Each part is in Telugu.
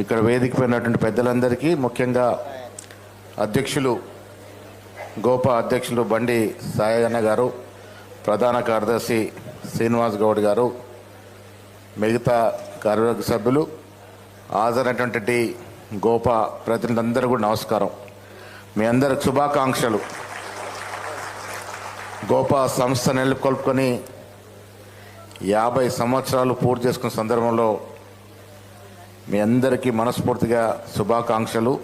ఇక్కడ వేదిక పైనటువంటి పెద్దలందరికీ, ముఖ్యంగా అధ్యక్షులు గోపా అధ్యక్షులు బండి సాయన్న గారు, ప్రధాన కార్యదర్శి శ్రీనివాస్ గౌడ్ గారు, మిగతా కార్యవర్గ సభ్యులు, హాజరైనటువంటి గోపా ప్రతినిధులందరూ కూడా నమస్కారం. మీ అందరికి శుభాకాంక్షలు. గోపా సంస్థ నెలకొల్పుకొని 50 సంవత్సరాలు పూర్తి చేసుకున్న సందర్భంలో మీ అందరికీ మనస్ఫూర్తిగా శుభాకాంక్షలు.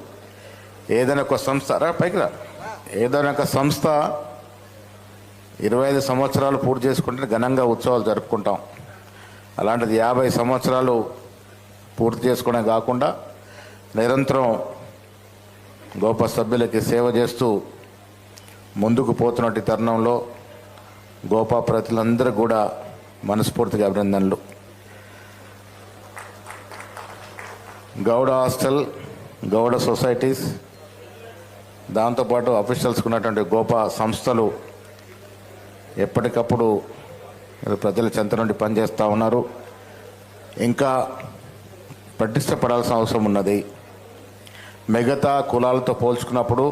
ఏదైనా ఒక సంస్థ ఏదైనా ఒక సంస్థ 25 సంవత్సరాలు పూర్తి చేసుకుంటే ఘనంగా ఉత్సవాలు జరుపుకుంటాం. అలాంటిది 50 సంవత్సరాలు పూర్తి చేసుకోవడం కాకుండా నిరంతరం గోపా సభ్యులకి సేవ చేస్తూ ముందుకు పోతున్నట్టు తరుణంలో గోపా ప్రజలందరూ కూడా మనస్ఫూర్తిగా అభినందనలు. గౌడ హాస్టల్, గౌడ సొసైటీస్, దాంతోపాటు అఫీషియల్స్ ఉన్నటువంటి గోపా సంస్థలు ఎప్పటికప్పుడు ప్రజల చెంత నుండి పనిచేస్తూ ఉన్నారు. ఇంకా పటిష్టపడాల్సిన అవసరం ఉన్నది. మిగతా కులాలతో పోల్చుకున్నప్పుడు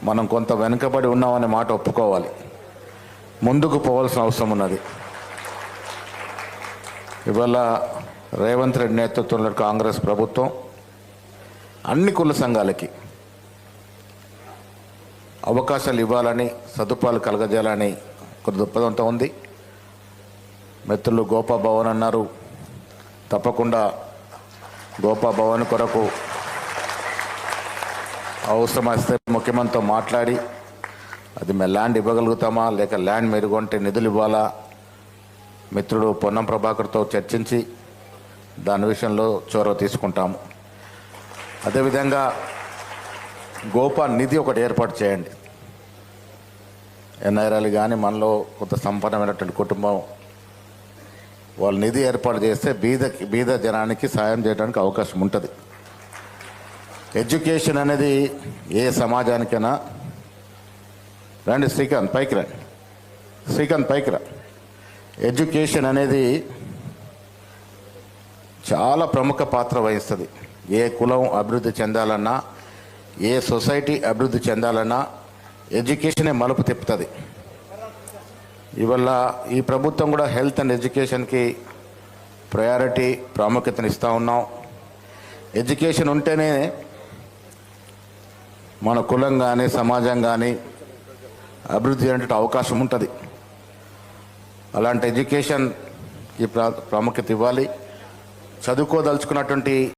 మనం కొంత వెనుకబడి ఉన్నామనే మాట ఒప్పుకోవాలి. ముందుకు పోవాల్సిన అవసరం ఉన్నది. ఇవాళ రేవంత్ రెడ్డి నేతృత్వంలో కాంగ్రెస్ ప్రభుత్వం అన్ని కుల సంఘాలకి అవకాశాలు ఇవ్వాలని, సదుపాయాలు కలగజేయాలని కొంత దృక్పథంతో ఉంది. మిత్రులు గోపా భవన్ అన్నారు. తప్పకుండా గోపా భవన్ కొరకు అవసరమైతే ముఖ్యమంత్రితో మాట్లాడి అది మేము ల్యాండ్ ఇవ్వగలుగుతామా, లేక ల్యాండ్ మెరుగొంటే నిధులు ఇవ్వాలా, మిత్రుడు పొన్నం ప్రభాకర్తో చర్చించి దాని విషయంలో చొరవ తీసుకుంటాము. అదేవిధంగా గోపా నిధి ఒకటి ఏర్పాటు చేయండి. ఎన్ఐఆర్ఐలు కానీ మనలో కొంత సంపన్నమైనటువంటి కుటుంబం వాళ్ళ నిధి ఏర్పాటు చేస్తే బీద జనానికి సాయం చేయడానికి అవకాశం ఉంటుంది. ఎడ్యుకేషన్ అనేది ఏ సమాజానికైనా, రండి శ్రీకాంత్ పైకి రండి, శ్రీకాంత్ పైకి రా. ఎడ్యుకేషన్ అనేది చాలా ప్రముఖ పాత్ర వహిస్తుంది. ఏ కులం అభివృద్ధి చెందాలన్నా, ఏ సొసైటీ అభివృద్ధి చెందాలన్నా ఎడ్యుకేషనే మలుపు తిప్పుతుంది. ఇవల్ల ఈ ప్రభుత్వం కూడా హెల్త్ అండ్ ఎడ్యుకేషన్కి ప్రాముఖ్యతనిస్తూ ఉన్నాం. ఎడ్యుకేషన్ ఉంటేనే మన కులం కానీ సమాజం కానీ అభివృద్ధి అనేటువంటి అవకాశం ఉంటుంది. అలాంటి ఎడ్యుకేషన్కి ప్రాముఖ్యత ఇవ్వాలి. చదువుకోదలుచుకున్నటువంటి